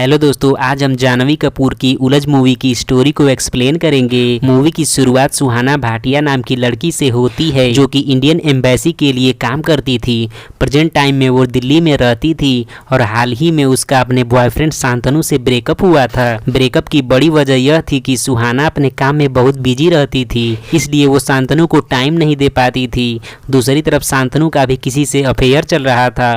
Hello दोस्तों, आज हम जानवी कपूर की उलझ मूवी की स्टोरी को एक्सप्लेन करेंगे। मूवी की शुरुआत सुहाना भाटिया नाम की लड़की से होती है जो कि इंडियन एम्बेसी के लिए काम करती थी। प्रेजेंट टाइम में वो दिल्ली में रहती थी और हाल ही में उसका अपने बॉयफ्रेंड शांतनु से ब्रेकअप हुआ था। ब्रेकअप की बड़ी वजह यह थी कि सुहाना अपने काम में बहुत बिजी रहती थी, इसलिए वो शांतनु को टाइम नहीं दे पाती थी। दूसरी तरफ शांतनु का भी किसी से अफेयर चल रहा था।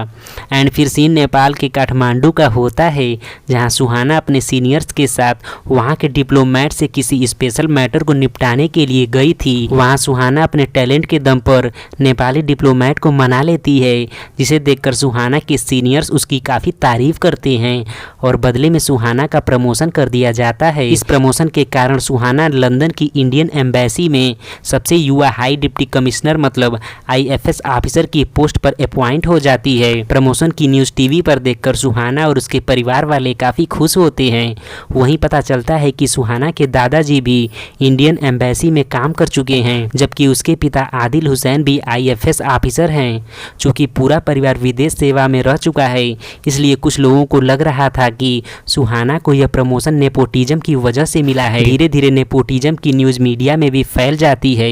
एंड फिर सीन नेपाल के काठमांडू का होता है, जहां सुहाना अपने सीनियर्स के साथ वहां के डिप्लोमेट से किसी स्पेशल मैटर को निपटाने के लिए गई थी। वहां सुहाना अपने टैलेंट के दम पर नेपाली डिप्लोमेट को मना लेती है, जिसे देखकर सुहाना के सीनियर्स उसकी काफ़ी तारीफ करते हैं और बदले में सुहाना का प्रमोशन कर दिया जाता है। इस प्रमोशन के कारण सुहाना लंदन की इंडियन एम्बेसी में सबसे युवा हाई डिप्टी कमिश्नर मतलब IFS ऑफिसर की पोस्ट पर अपॉइंट हो जाती है। प्रमोशन की न्यूज़ टीवी पर देखकर सुहाना और उसके परिवार वाले काफ़ी खुश होते हैं। वहीं पता चलता है कि सुहाना के दादाजी भी इंडियन एम्बेसी में काम कर चुके हैं, जबकि उसके पिता आदिल हुसैन भी IFS ऑफिसर हैं। चूँकि पूरा परिवार विदेश सेवा में रह चुका है, इसलिए कुछ लोगों को लग रहा था कि सुहाना को यह प्रमोशन नेपोटिज्म की वजह से मिला है। धीरे धीरे नेपोटिज्म की न्यूज़ मीडिया में भी फैल जाती है।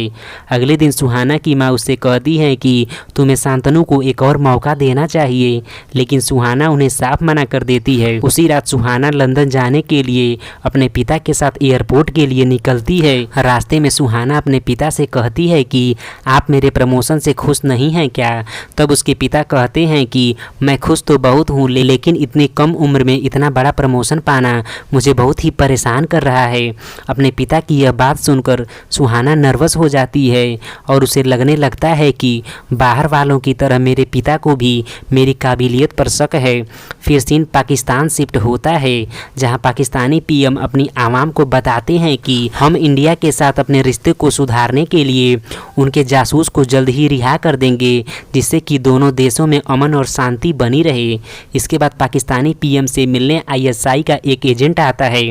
अगले दिन सुहाना की माँ उससे कहती है कि तुम्हें शांतनु को एक और मौका देना चाहिए, लेकिन सुहाना उन्हें साफ मना कर देती है। उसी रात सुहाना लंदन जाने के लिए अपने पिता के साथ एयरपोर्ट के लिए निकलती है। रास्ते में सुहाना अपने पिता से कहती है कि आप मेरे प्रमोशन से खुश नहीं हैं क्या? तब उसके पिता कहते हैं कि मैं खुश तो बहुत हूँ, लेकिन इतनी कम उम्र में इतना बड़ा प्रमोशन पाना मुझे बहुत ही परेशान कर रहा है। अपने पिता की यह बात सुनकर सुहाना नर्वस हो जाती है और उसे लगने लगता है कि बाहर वालों की तरह मेरे पिता को भी मेरी काबिलियत पर शक है। फिर सीन पाकिस्तान शिफ्ट होता है, जहां पाकिस्तानी PM अपनी आवाम को बताते हैं कि हम इंडिया के साथ अपने रिश्ते को सुधारने के लिए उनके जासूस को जल्द ही रिहा कर देंगे, जिससे कि दोनों देशों में अमन और शांति बनी रहे। इसके बाद पाकिस्तानी PM से मिलने ISI का एक एजेंट आता है,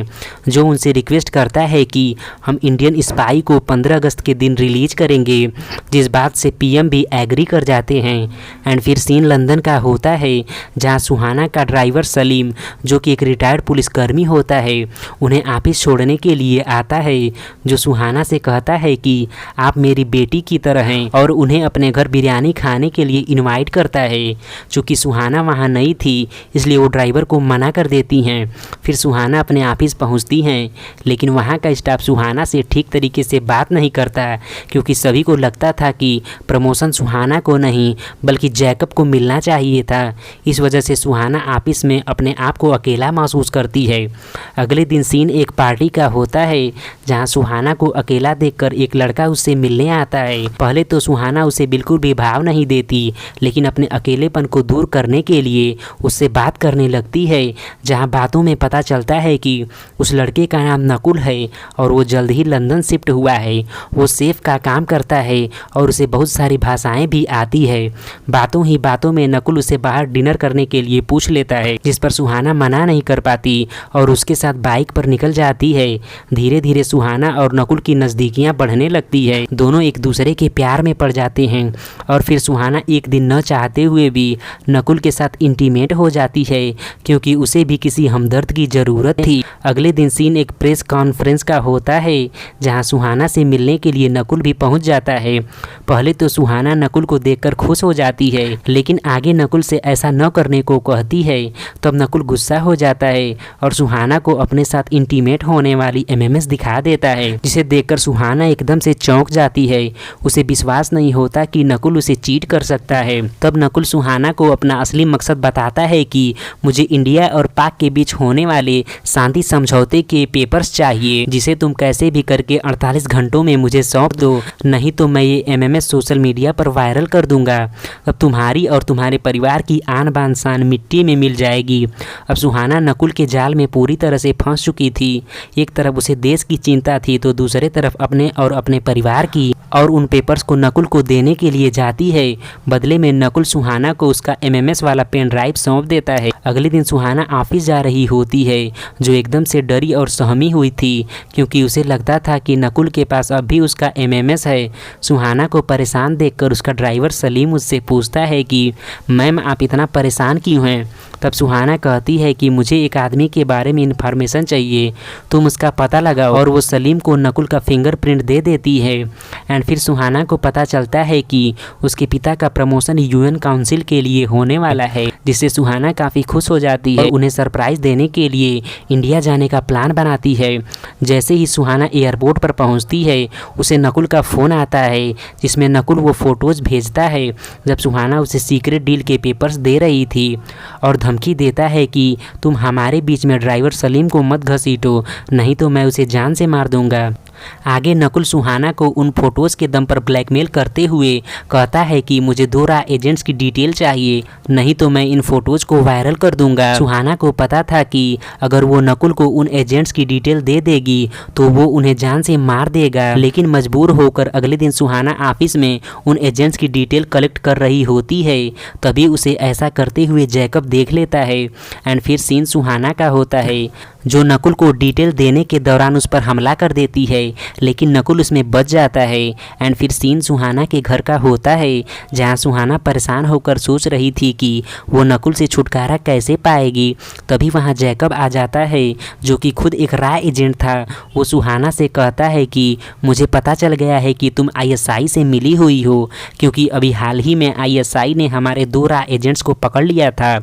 जो उनसे रिक्वेस्ट करता है कि हम इंडियन स्पाई को 15 अगस्त के दिन रिलीज करेंगे, जिस बात से PM भी एग्री कर जाते हैं। एंड फिर सीन लंदन का होता है, जहां सुहाना का ड्राइवर सलीम, जो कि एक रिटायर्ड पुलिसकर्मी होता है, उन्हें ऑफिस छोड़ने के लिए आता है, जो सुहाना से कहता है कि आप मेरी बेटी की तरह हैं और उन्हें अपने घर बिरयानी खाने के लिए इनवाइट करता है। चूँकि सुहाना वहाँ नहीं थी, इसलिए वो ड्राइवर को मना कर देती हैं। फिर सुहाना अपने ऑफिस पहुँचती हैं, लेकिन वहाँ का स्टाफ सुहाना से ठीक तरीके से बात नहीं करता, क्योंकि सभी को लगता था कि प्रमोशन सुहाना को नहीं बल्कि जैकब को मिलना चाहिए था। इस वजह से सुहाना ऑफिस में अपने आप को अकेला महसूस करती है। अगले दिन सीन एक पार्टी का होता है, जहां सुहाना को अकेला देखकर एक लड़का उससे मिलने आता है। पहले तो सुहाना उसे बिल्कुल भी भाव नहीं देती, लेकिन अपने अकेलेपन को दूर करने के लिए उससे बात करने लगती है, जहां बातों में पता चलता है कि उस लड़के का नाम नकुल है और वो जल्द ही लंदन शिफ्ट हुआ है। वो सेफ का काम करता है और उसे बहुत सारी भाषाएं भी आती है। बातों ही बातों में नकुल उसे बाहर डिनर करने के लिए पूछ लेता है, जिस पर सुहाना मना नहीं कर पाती और उसके साथ बाइक पर निकल जाती है। धीरे धीरे सुहाना और नकुल की नज़दीकियां बढ़ने लगती है। दोनों एक दूसरे के प्यार में पड़ जाते हैं और फिर सुहाना एक दिन न चाहते हुए भी नकुल के साथ इंटीमेट हो जाती है, क्योंकि उसे भी किसी हमदर्द की ज़रूरत थी। अगले दिन सीन एक प्रेस कॉन्फ्रेंस का होता है, जहां सुहाना से मिलने के लिए नकुल भी पहुंच जाता है। पहले तो सुहाना नकुल को देखकर खुश हो जाती है, लेकिन आगे नकुल से ऐसा न करने को कहती है। तब नकुल गुस्सा हो जाता है और सुहाना को अपने साथ इंटीमेट होने वाली MMS दिखा देता है, जिसे देखकर सुहाना एकदम से चौंक जाती है। उसे विश्वास नहीं होता कि नकुल उसे चीट कर सकता है। तब नकुल सुहाना को अपना असली मकसद बताता है कि मुझे इंडिया और पाक के बीच होने वाले शांति समझौते के पेपर्स चाहिए, जिसे तुम कैसे भी करके 48 घंटों में मुझे सौंप दो, नहीं तो मैं ये MMS सोशल मीडिया पर वायरल कर दूंगा। अब तुम्हारी और तुम्हारे परिवार की आन बान शान मिट्टी में मिल जाएगी। अब सुहाना नकुल के जाल में पूरी तरह से फंस चुकी थी। एक तरफ उसे देश की चिंता थी, तो दूसरे तरफ अपने और अपने परिवार की, और उन पेपर्स को नकुल को देने के लिए जाती है। बदले में नकुल सुहाना को उसका MMS वाला पेन ड्राइव सौंप देता है। अगले दिन सुहाना ऑफिस जा रही होती है, जो एकदम से डरी और सहमी हुई थी, क्योंकि उसे लगता था कि नकुल के पास अब भी उसका MMS है। सुहाना को परेशान देखकर उसका ड्राइवर सलीम उससे पूछता है कि मैम आप इतना परेशान क्यों हैं? तब सुहाना कहती है कि मुझे एक आदमी के बारे में इन्फॉर्मेशन चाहिए, तुम उसका पता लगाओ। और वो सलीम को नकुल का फिंगरप्रिंट दे देती है। एंड फिर सुहाना को पता चलता है कि उसके पिता का प्रमोशन यूएन काउंसिल के लिए होने वाला है, जिससे सुहाना काफ़ी खुश हो जाती है। उन्हें सरप्राइज देने के लिए इंडिया जाने का प्लान बनाती है। जैसे ही सुहाना एयरपोर्ट पर पहुंचती है, उसे नकुल का फ़ोन आता है, जिसमें नकुल वो फ़ोटोज़ भेजता है जब सुहाना उसे सीक्रेट डील के पेपर्स दे रही थी, और धमकी देता है कि तुम हमारे बीच में ड्राइवर सलीम को मत घसीटो, नहीं तो मैं उसे जान से मार दूंगा। आगे नकुल सुहाना को उन फोटोज़ के दम पर ब्लैकमेल करते हुए कहता है कि मुझे 2 रॉ एजेंट्स की डिटेल चाहिए, नहीं तो मैं इन फोटोज़ को वायरल कर दूंगा। सुहाना को पता था कि अगर वो नकुल को उन एजेंट्स की डिटेल दे देगी तो वो उन्हें जान से मार देगा, लेकिन मजबूर होकर अगले दिन सुहाना ऑफिस में उन एजेंट्स की डिटेल कलेक्ट कर रही होती है। तभी उसे ऐसा करते हुए जैकब देख लेता है। एंड फिर सीन सुहाना का होता है, जो नकुल को डिटेल देने के दौरान उस पर हमला कर देती है, लेकिन नकुल उसमें बच जाता है। एंड फिर सीन सुहाना के घर का होता है, जहां सुहाना परेशान होकर सोच रही थी कि वो नकुल से छुटकारा कैसे पाएगी। तभी वहां जैकब आ जाता है, जो कि खुद एक रॉ एजेंट था। वो सुहाना से कहता है कि मुझे पता चल गया है कि तुम आईएसआई से मिली हुई हो, क्योंकि अभी हाल ही में आईएसआई ने हमारे 2 रॉ एजेंट्स को पकड़ लिया था,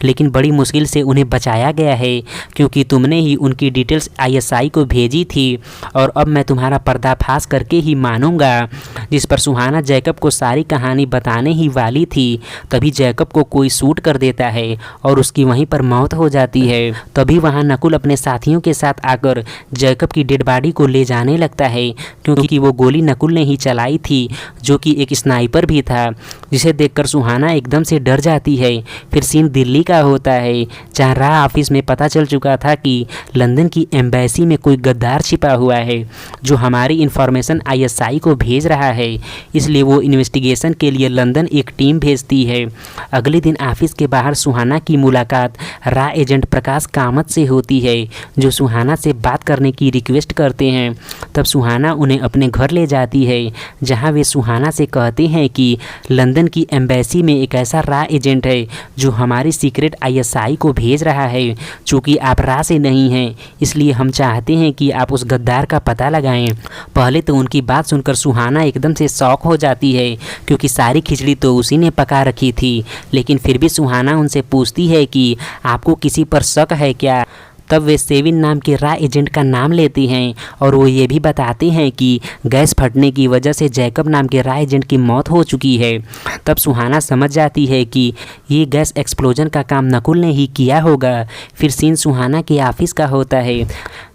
लेकिन बड़ी मुश्किल से उन्हें बचाया गया है, क्योंकि तुमने ही उनकी डिटेल्स आईएसआई को भेजी थी, और अब मैं तुम्हारा पर्दाफाश करके ही मानूंगा। जिस पर सुहाना जैकब को सारी कहानी बताने ही वाली थी, तभी जैकब को कोई शूट कर देता है और उसकी वहीं पर मौत हो जाती है। तभी वहां नकुल अपने साथियों के साथ आकर जैकब की डेड बॉडी को ले जाने लगता है, क्योंकि वो गोली नकुल ने ही चलाई थी, जो कि एक स्नाइपर भी था, जिसे देखकर सुहाना एकदम से डर जाती है। फिर सीन दिल्ली का होता है, जहाँ रॉ ऑफिस में पता चल चुका था कि लंदन की एम्बेसी में कोई गद्दार छिपा हुआ है, जो हमारी इन्फॉर्मेशन आईएसआई को भेज रहा है। इसलिए वो इन्वेस्टिगेशन के लिए लंदन एक टीम भेजती है। अगले दिन ऑफिस के बाहर सुहाना की मुलाकात रॉ एजेंट प्रकाश कामत से होती है, जो सुहाना से बात करने की रिक्वेस्ट करते हैं। तब सुहाना उन्हें अपने घर ले जाती है, जहां वे सुहाना से कहते हैं कि लंदन की एम्बेसी में एक ऐसा रॉ एजेंट है जो हमारी सीक्रेट आईएसआई को भेज रहा है। चूँकि आप रॉ से नहीं हैं, इसलिए हम चाहते हैं कि आप उस गद्दार का पता लगाएं। पहले तो उनकी बात सुनकर सुहाना एकदम से शॉक हो जाती है, क्योंकि सारी खिचड़ी तो उसी ने पका रखी थी। लेकिन फिर भी सुहाना उनसे पूछती है कि आपको किसी पर शक है क्या। तब वे सेविन नाम के रॉ एजेंट का नाम लेते हैं, और वो ये भी बताते हैं कि गैस फटने की वजह से जैकब नाम के रॉ एजेंट की मौत हो चुकी है। तब सुहाना समझ जाती है कि ये गैस एक्सप्लोजन का काम नकुल ने ही किया होगा। फिर सीन सुहाना के ऑफिस का होता है,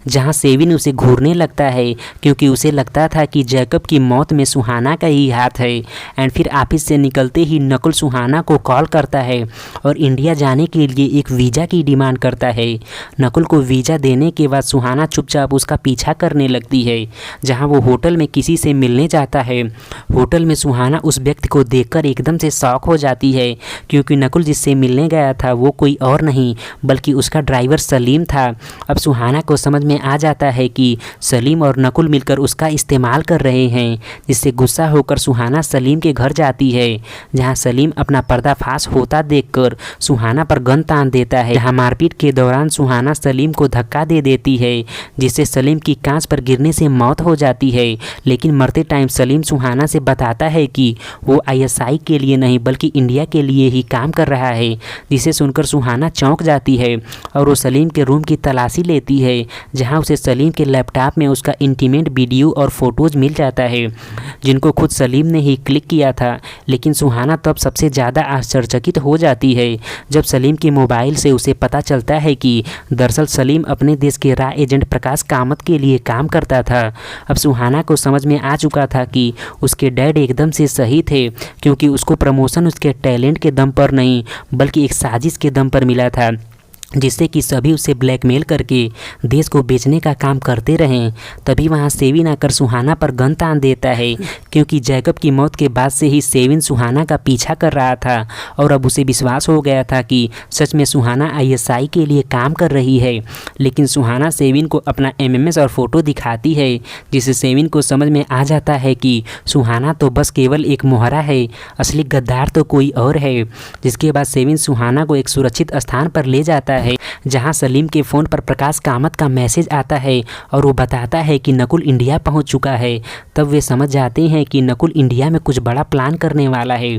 जहां सेविन उसे घूरने लगता है, क्योंकि उसे लगता था कि जैकब की मौत में सुहाना का ही हाथ है। एंड फिर ऑफिस से निकलते ही नकुल सुहाना को कॉल करता है और इंडिया जाने के लिए एक वीज़ा की डिमांड करता है। नकुल को वीज़ा देने के बाद सुहाना चुपचाप उसका पीछा करने लगती है, जहां वो होटल में किसी से मिलने जाता है। होटल में सुहाना उस व्यक्ति को देखकर एकदम से शॉक हो जाती है, क्योंकि नकुल जिससे मिलने गया था वो कोई और नहीं बल्कि उसका ड्राइवर सलीम था। अब सुहाना को समझ में आ जाता है कि सलीम और नकुल मिलकर उसका इस्तेमाल कर रहे हैं, जिससे गुस्सा होकर सुहाना सलीम के घर जाती है, जहां सलीम अपना पर्दाफाश होता देखकर सुहाना पर गन तान देता है। जहां मारपीट के दौरान सुहाना सलीम को धक्का दे देती है, जिससे सलीम की कांच पर गिरने से मौत हो जाती है। लेकिन मरते टाइम सलीम सुहाना से बताता है कि वो आईएसआई के लिए नहीं बल्कि इंडिया के लिए ही काम कर रहा है, जिसे सुनकर सुहाना चौंक जाती है और वो सलीम के रूम की तलाशी लेती है, जहां उसे सलीम के लैपटॉप में उसका इंटीमेट वीडियो और फोटोज़ मिल जाता है, जिनको खुद सलीम ने ही क्लिक किया था। लेकिन सुहाना तब सबसे ज़्यादा आश्चर्यचकित हो जाती है जब सलीम के मोबाइल से उसे पता चलता है कि दरअसल सलीम अपने देश के रॉ एजेंट प्रकाश कामत के लिए काम करता था। अब सुहाना को समझ में आ चुका था कि उसके डैड एकदम से सही थे, क्योंकि उसको प्रमोशन उसके टैलेंट के दम पर नहीं बल्कि एक साजिश के दम पर मिला था, जिससे कि सभी उसे ब्लैकमेल करके देश को बेचने का काम करते रहें। तभी वहां सेविन आकर सुहाना पर गन तान देता है, क्योंकि जैकब की मौत के बाद से ही सेविन सुहाना का पीछा कर रहा था और अब उसे विश्वास हो गया था कि सच में सुहाना आईएसआई के लिए काम कर रही है। लेकिन सुहाना सेविन को अपना एमएमएस और फोटो दिखाती है, जिससे सेविन को समझ में आ जाता है कि सुहाना तो बस केवल एक मोहरा है, असली गद्दार तो कोई और है। जिसके बाद सेविन सुहाना को एक सुरक्षित स्थान पर ले जाता है, है, जहां सलीम के फ़ोन पर प्रकाश कामत का मैसेज आता है और वो बताता है कि नकुल इंडिया पहुंच चुका है। तब वे समझ जाते हैं कि नकुल इंडिया में कुछ बड़ा प्लान करने वाला है,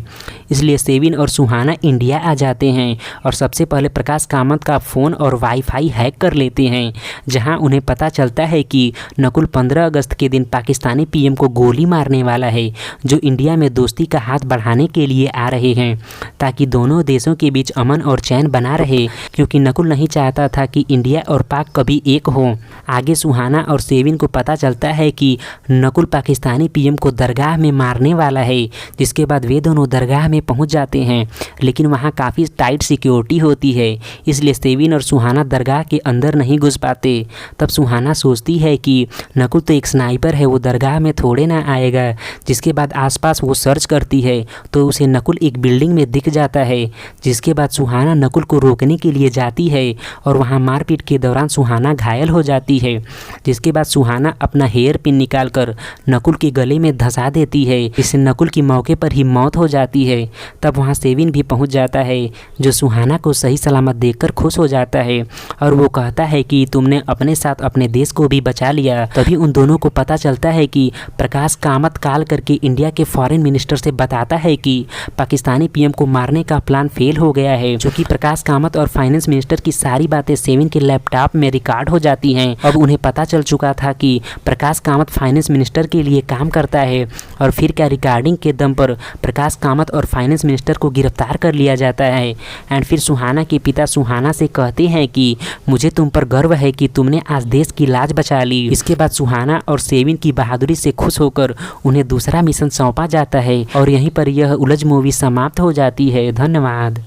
इसलिए सेविन और सुहाना इंडिया आ जाते हैं और सबसे पहले प्रकाश कामत का फ़ोन और वाईफाई हैक कर लेते हैं, जहां उन्हें पता चलता है कि नकुल 15 अगस्त के दिन पाकिस्तानी पीएम को गोली मारने वाला है, जो इंडिया में दोस्ती का हाथ बढ़ाने के लिए आ रहे हैं ताकि दोनों देशों के बीच अमन और चैन बना रहे, क्योंकि नकुल नहीं चाहता था कि इंडिया और पाक कभी एक हो। आगे सुहाना और सेविन को पता चलता है कि नकुल पाकिस्तानी पीएम को दरगाह में मारने वाला है, जिसके बाद वे दोनों दरगाह में पहुंच जाते हैं, लेकिन वहां काफ़ी टाइट सिक्योरिटी होती है, इसलिए सेविन और सुहाना दरगाह के अंदर नहीं घुस पाते। तब सुहाना सोचती है कि नकुल तो एक स्नाइपर है, वो दरगाह में थोड़े ना आएगा। जिसके बाद आसपास वो सर्च करती है तो उसे नकुल एक बिल्डिंग में दिख जाता है, जिसके बाद सुहाना नकुल को रोकने के लिए जाती है और वहाँ मारपीट के दौरान सुहाना घायल हो जाती है। जिसके बाद सुहाना अपना हेयर पिन निकालकर नकुल के गले में धंसा देती है, जिससे नकुल की मौके पर ही मौत हो जाती है। तब वहाँ सेविन भी पहुँच जाता है, जो सुहाना को सही सलामत देखकर खुश हो जाता है और वो कहता है कि तुमने अपने साथ अपने देश को भी बचा लिया। तभी उन दोनों को पता चलता है कि प्रकाश कामत कॉल करके इंडिया के फॉरेन मिनिस्टर से बताता है कि पाकिस्तानी पीएम को मारने का प्लान फेल हो गया है, जो कि प्रकाश कामत और फाइनेंस मिनिस्टर की सारी बातें सेविन के लैपटॉप में रिकॉर्ड हो जाती हैं। अब उन्हें पता चल चुका था कि प्रकाश कामत फाइनेंस मिनिस्टर के लिए काम करता है और फिर क्या रिकॉर्डिंग के दम पर प्रकाश कामत और फाइनेंस मिनिस्टर को गिरफ्तार कर लिया जाता है। एंड फिर सुहाना के पिता सुहाना से कहते हैं कि मुझे तुम पर गर्व है कि तुमने आज देश की लाज बचा ली। इसके बाद सुहाना और सेविन की बहादुरी से खुश होकर उन्हें दूसरा मिशन सौंपा जाता है और यहीं पर यह उलझ मूवी समाप्त हो जाती है। धन्यवाद।